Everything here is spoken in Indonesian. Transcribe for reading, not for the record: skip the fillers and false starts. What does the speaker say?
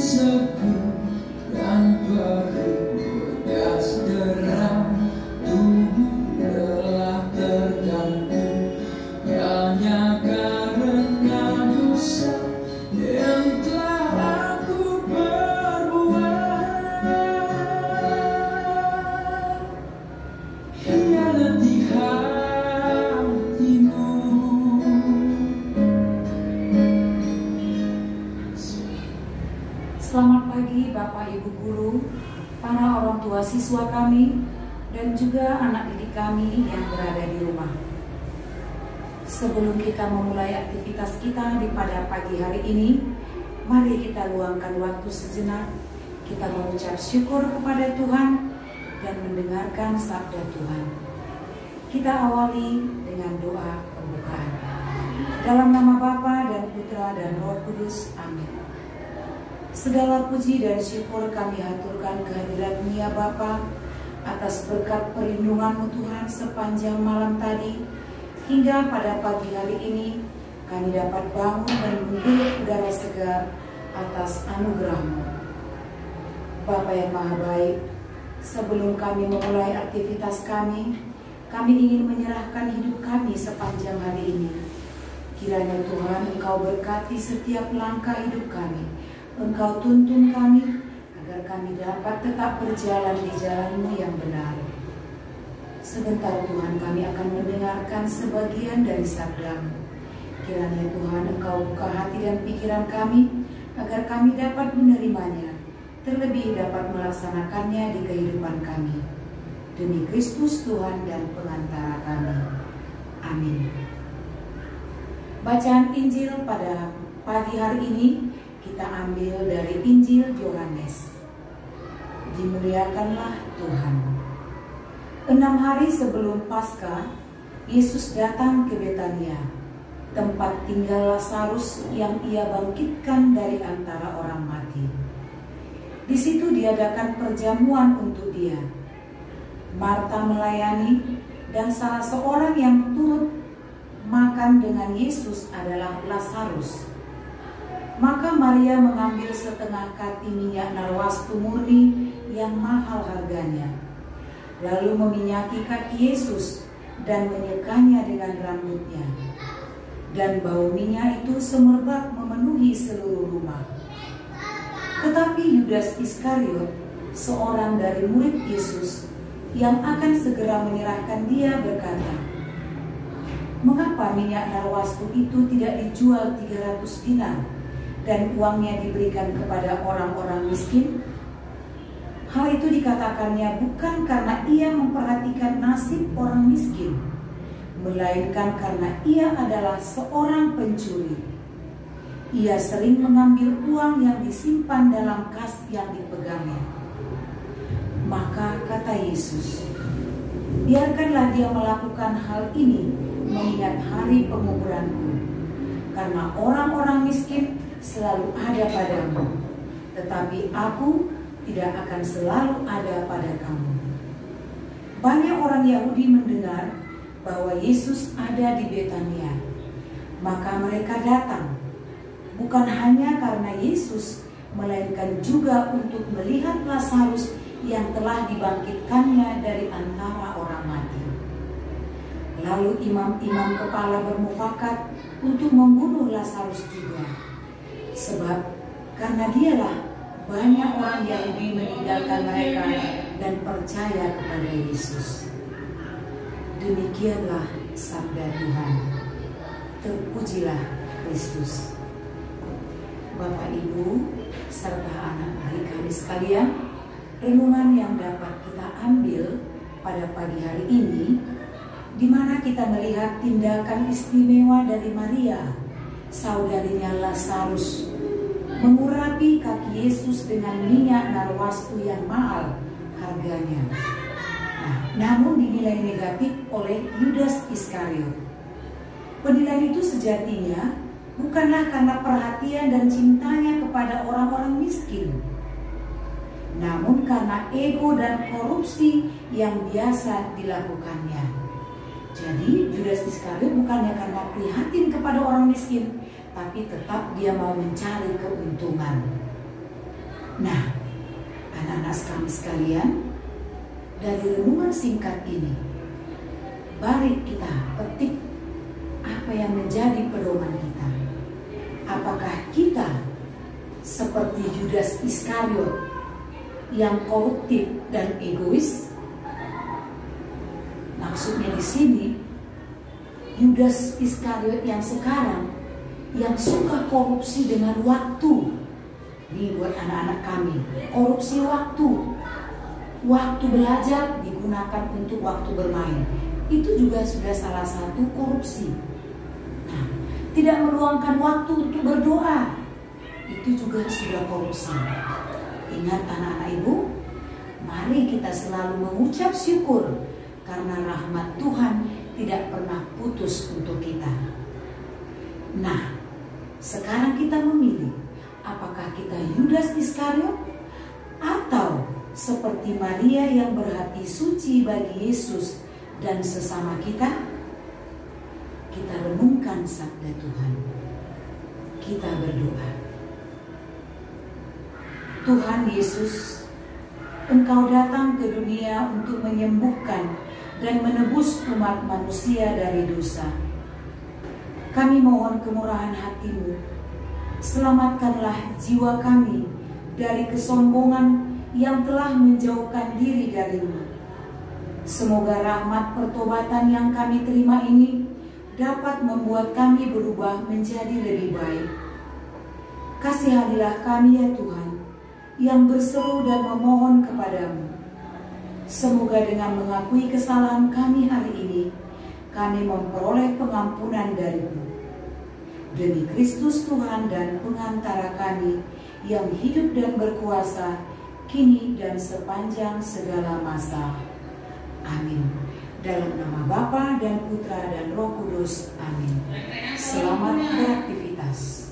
sepi dan berbekas derang, tubuh lelah terganggu, hanya karena dosa yang telah aku perbuat. Hianati hatimu. Selamat pagi Bapak Ibu Guru, para orang tua siswa kami, dan juga anak didik kami yang berada di rumah. Sebelum kita memulai aktivitas kita pada pagi hari ini, mari kita luangkan waktu sejenak, kita mengucap syukur kepada Tuhan dan mendengarkan sabda Tuhan. Kita awali dengan doa pembukaan. Dalam nama Bapa dan Putra dan Roh Kudus, amin. Segala puji dan syukur kami haturkan kehadirat-Mu ya Bapa, atas berkat perlindungan-Mu Tuhan sepanjang malam tadi, hingga pada pagi hari ini kami dapat bangun dan menghirup udara segar atas anugerah-Mu. Bapa yang Maha Baik, sebelum kami memulai aktivitas kami ingin menyerahkan hidup kami sepanjang hari ini. Kiranya Tuhan Engkau berkati setiap langkah hidup kami. Engkau tuntun kami agar kami dapat tetap berjalan di jalan-Mu yang benar. Sebentar Tuhan, kami akan mendengarkan sebagian dari sabda-Mu. Kiranya Tuhan Engkau buka hati dan pikiran kami agar kami dapat menerimanya, terlebih dapat melaksanakannya di kehidupan kami. Demi Kristus Tuhan dan pengantara kami. Amin. Bacaan Injil pada pagi hari ini kita ambil dari Injil Yohanes. Dimuliakanlah Tuhan. 6 hari sebelum Paskah, Yesus datang ke Betania, tempat tinggal Lazarus yang Ia bangkitkan dari antara orang mati. Di situ diadakan perjamuan untuk Dia. Marta melayani, dan salah seorang yang turut makan dengan Yesus adalah Lazarus. Maka Maria mengambil setengah kati minyak narwastu murni yang mahal harganya, lalu meminyaki kaki Yesus dan menyekanya dengan rambutnya. Dan bau minyak itu semerbak memenuhi seluruh rumah. Tetapi Yudas Iskariot, seorang dari murid Yesus yang akan segera menyerahkan Dia, berkata, "Mengapa minyak narwastu itu tidak dijual 300 dinar dan uangnya diberikan kepada orang-orang miskin?" Hal itu dikatakannya bukan karena Ia memperhatikan nasib orang miskin, melainkan karena Ia adalah seorang pencuri. Ia sering mengambil uang yang disimpan dalam kas yang dipegangnya. Maka kata Yesus, "Biarkanlah dia melakukan hal ini mengingat hari penguburanku, karena orang-orang miskin selalu ada padamu, tetapi aku tidak akan selalu ada pada kamu." Banyak orang Yahudi mendengar bahwa Yesus ada di Betania, maka mereka datang, bukan hanya karena Yesus, melainkan juga untuk melihat Lazarus yang telah dibangkitkannya dari antara orang mati. Lalu imam-imam kepala bermufakat untuk membunuh Lazarus juga, sebab karena dialah banyak orang Yahudi meninggalkan mereka dan percaya kepada Yesus. Demikianlah sabda Tuhan. Terpujilah Kristus. Bapak, Ibu, serta anak-anak kami sekalian, renungan yang dapat kita ambil pada pagi hari ini, di mana kita melihat tindakan istimewa dari Maria, saudarinya Lazarus, mengurapi kaki Yesus dengan minyak narwastu yang mahal harganya. Namun dinilai negatif oleh Yudas Iskariot. Penilaian itu sejatinya bukanlah karena perhatian dan cintanya kepada orang-orang miskin, namun karena ego dan korupsi yang biasa dilakukannya. Jadi Yudas Iskariot bukannya karena prihatin kepada orang miskin, tapi tetap dia mau mencari keuntungan. Nah, anak-anak kami sekalian, dari renungan singkat ini, mari kita petik apa yang menjadi pedoman kita. Apakah kita seperti Yudas Iskariot yang koruptif dan egois? Maksudnya di sini, Yudas Iskariot yang sekarang yang suka korupsi dengan waktu. Ini buat anak-anak kami, korupsi waktu. Waktu belajar digunakan untuk waktu bermain. Itu juga sudah salah satu korupsi. Nah, tidak meluangkan waktu untuk berdoa. Itu juga sudah korupsi. Ingat anak-anak ibu, mari kita selalu mengucap syukur karena rahmat Tuhan tidak pernah putus untuk kita. Nah, sekarang kita memilih, apakah kita Yudas Iskariot atau seperti Maria yang berhati suci bagi Yesus dan sesama kita? Kita renungkan sabda Tuhan. Kita berdoa. Tuhan Yesus, Engkau datang ke dunia untuk menyembuhkan dan menebus umat manusia dari dosa. Kami mohon kemurahan hati-Mu, selamatkanlah jiwa kami dari kesombongan yang telah menjauhkan diri dari-Mu. Semoga rahmat pertobatan yang kami terima ini dapat membuat kami berubah menjadi lebih baik. Kasihanilah kami ya Tuhan, yang berseru dan memohon kepadamu. Semoga dengan mengakui kesalahan kami hari ini, kami memperoleh pengampunan dari-Mu. Demi Kristus Tuhan dan pengantara kami, yang hidup dan berkuasa, kini dan sepanjang segala masa. Amin. Dalam nama Bapa dan Putra dan Roh Kudus. Amin. Selamat beraktivitas.